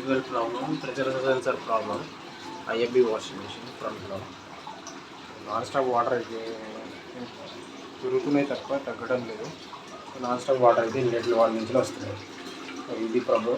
Fuel problem, pressure sensor problem. IFB washing machine ఫ్రంట్లో non stop water అయితే పెరుగుతున్నాయి తక్కువ తగ్గడం లేదు. నాన్ స్టాప్ వాటర్ అయితే ఇన్లెట్ వాళ్ళ నుంచి వస్తున్నాయి. ఇది ప్రాబ్లం.